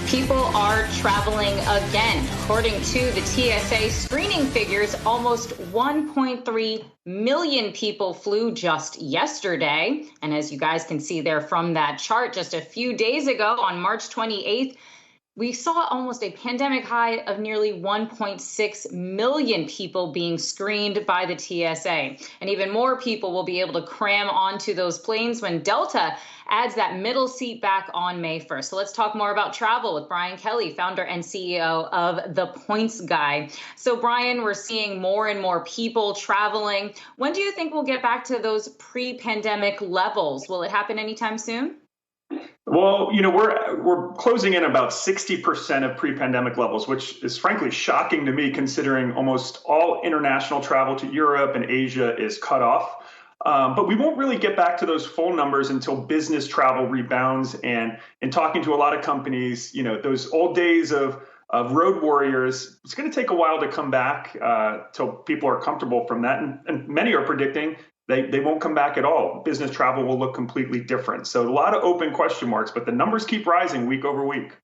People are traveling again. According to the TSA screening figures, almost 1.3 million people flew just yesterday. And as you guys can see there from that chart, just a few days ago on March 28th, we saw almost a pandemic high of nearly 1.6 million people being screened by the TSA. And even more people will be able to cram onto those planes when Delta adds that middle seat back on May 1st. So let's talk more about travel with Brian Kelly, founder and CEO of The Points Guy. So Brian, we're seeing more and more people traveling. When do you think we'll get back to those pre-pandemic levels? Will it happen anytime soon? Well, we're closing in about 60% of pre-pandemic levels, which is frankly shocking to me, considering almost all international travel to Europe and Asia is cut off. But we won't really get back to those full numbers until business travel rebounds. And in talking to a lot of companies, those old days of road warriors, it's going to take a while to come back till people are comfortable from that. And many are predicting they won't come back at all. Business travel will look completely different. So a lot of open question marks, but the numbers keep rising week over week.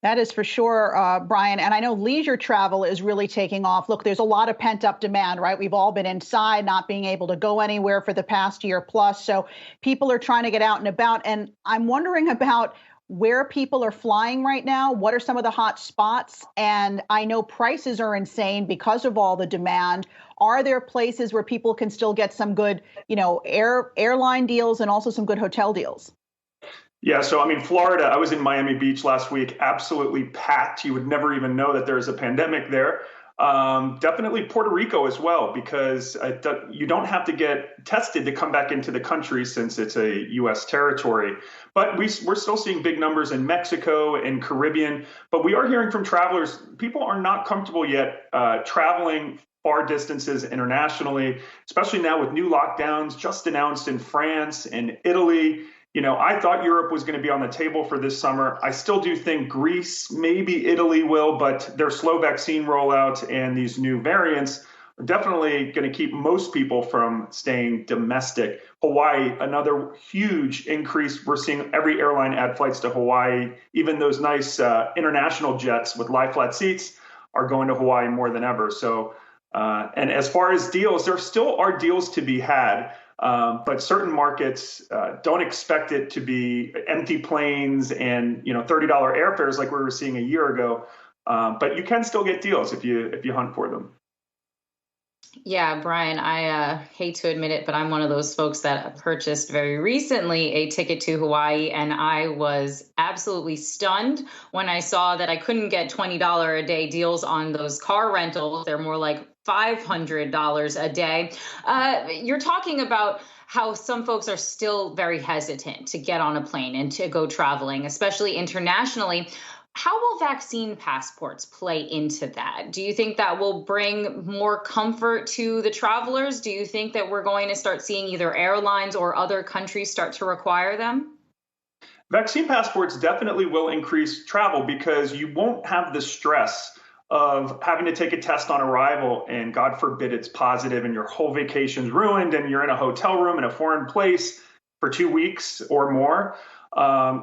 That is for sure, Brian. And I know leisure travel is really taking off. Look, there's a lot of pent up demand, right? We've all been inside, not being able to go anywhere for the past year plus. So people are trying to get out and about. And I'm wondering about where people are flying right now. What are some of the hot spots? And I know prices are insane because of all the demand. Are there places where people can still get some good, airline deals and also some good hotel deals? Yeah, so Florida, I was in Miami Beach last week, absolutely packed. You would never even know that there's a pandemic there. Definitely Puerto Rico as well, because you don't have to get tested to come back into the country since it's a U.S. territory. But we're still seeing big numbers in Mexico and Caribbean. But we are hearing from travelers, people are not comfortable yet traveling far distances internationally, especially now with new lockdowns just announced in France and Italy. I thought Europe was going to be on the table for this summer. I still do think Greece, maybe Italy will, but their slow vaccine rollout and these new variants are definitely going to keep most people from staying domestic. Hawaii, another huge increase. We're seeing every airline add flights to Hawaii. Even those nice international jets with lie flat seats are going to Hawaii more than ever. So, and as far as deals, there still are deals to be had. But certain markets don't expect it to be empty planes and $30 airfares like we were seeing a year ago. But you can still get deals if you hunt for them. Yeah, Brian, I hate to admit it, but I'm one of those folks that purchased very recently a ticket to Hawaii, and I was absolutely stunned when I saw that I couldn't get $20 a day deals on those car rentals. They're more like $500 a day. You're talking about how some folks are still very hesitant to get on a plane and to go traveling, especially internationally. How will vaccine passports play into that? Do you think that will bring more comfort to the travelers? Do you think that we're going to start seeing either airlines or other countries start to require them? Vaccine passports definitely will increase travel because you won't have the stress of having to take a test on arrival and God forbid it's positive and your whole vacation's ruined and you're in a hotel room in a foreign place for 2 weeks or more.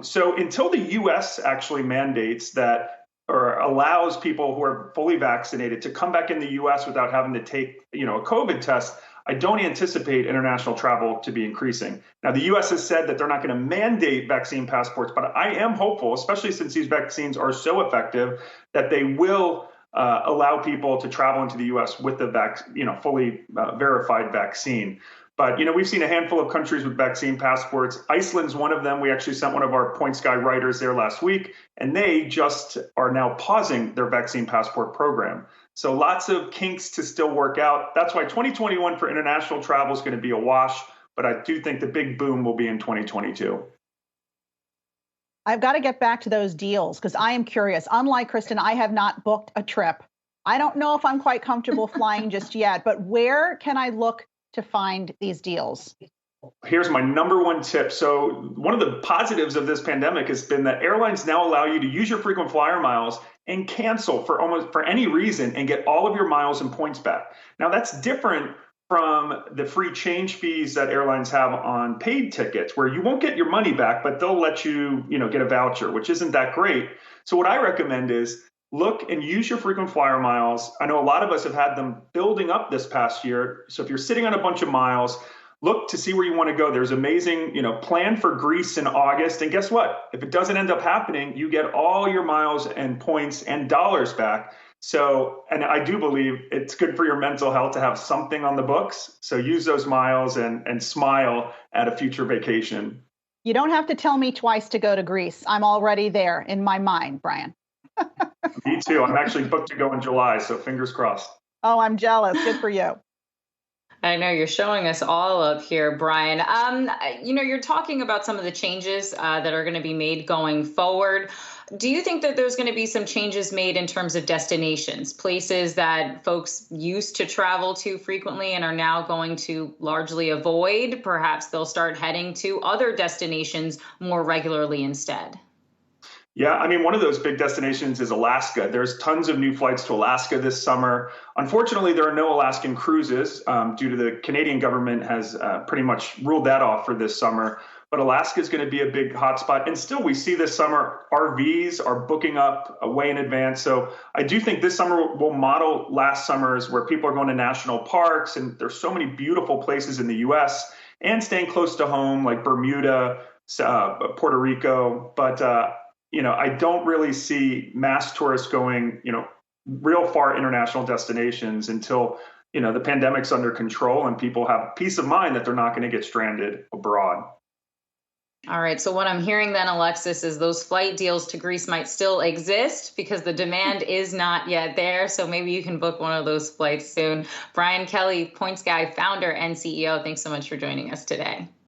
So until the U.S. actually mandates that or allows people who are fully vaccinated to come back in the U.S. without having to take, a COVID test, I don't anticipate international travel to be increasing. Now, the U.S. has said that they're not going to mandate vaccine passports, but I am hopeful, especially since these vaccines are so effective, that they will allow people to travel into the U.S. with the fully verified vaccine. But, we've seen a handful of countries with vaccine passports. Iceland's one of them. We actually sent one of our Points Guy writers there last week, and they just are now pausing their vaccine passport program. So lots of kinks to still work out. That's why 2021 for international travel is going to be a wash, but I do think the big boom will be in 2022. I've got to get back to those deals because I am curious. Unlike Kristin, I have not booked a trip. I don't know if I'm quite comfortable flying just yet, but where can I look to find these deals? Here's my number one tip. So one of the positives of this pandemic has been that airlines now allow you to use your frequent flyer miles and cancel for any reason and get all of your miles and points back. Now that's different from the free change fees that airlines have on paid tickets, where you won't get your money back, but they'll let you, get a voucher, which isn't that great. So what I recommend is look and use your frequent flyer miles. I know a lot of us have had them building up this past year. So if you're sitting on a bunch of miles, look to see where you want to go. There's amazing, plan for Greece in August. And guess what? If it doesn't end up happening, you get all your miles and points and dollars back. So, and I do believe it's good for your mental health to have something on the books. So use those miles and smile at a future vacation. You don't have to tell me twice to go to Greece. I'm already there in my mind, Brian. Me too. I'm actually booked to go in July, so fingers crossed. Oh, I'm jealous. Good for you. I know you're showing us all up here, Brian. You're talking about some of the changes that are going to be made going forward. Do you think that there's going to be some changes made in terms of destinations, places that folks used to travel to frequently and are now going to largely avoid? Perhaps they'll start heading to other destinations more regularly instead. Yeah, I mean, one of those big destinations is Alaska. There's tons of new flights to Alaska this summer. Unfortunately, there are no Alaskan cruises due to the Canadian government has pretty much ruled that off for this summer. But Alaska is going to be a big hotspot. And still, we see this summer, RVs are booking up way in advance. So I do think this summer will model last summer's, where people are going to national parks. And there's so many beautiful places in the U.S. and staying close to home, like Bermuda, Puerto Rico. But I don't really see mass tourists going, real far international destinations until, the pandemic's under control and people have peace of mind that they're not going to get stranded abroad. All right. So what I'm hearing then, Alexis, is those flight deals to Greece might still exist because the demand is not yet there. So maybe you can book one of those flights soon. Brian Kelly, Points Guy, founder and CEO. Thanks so much for joining us today.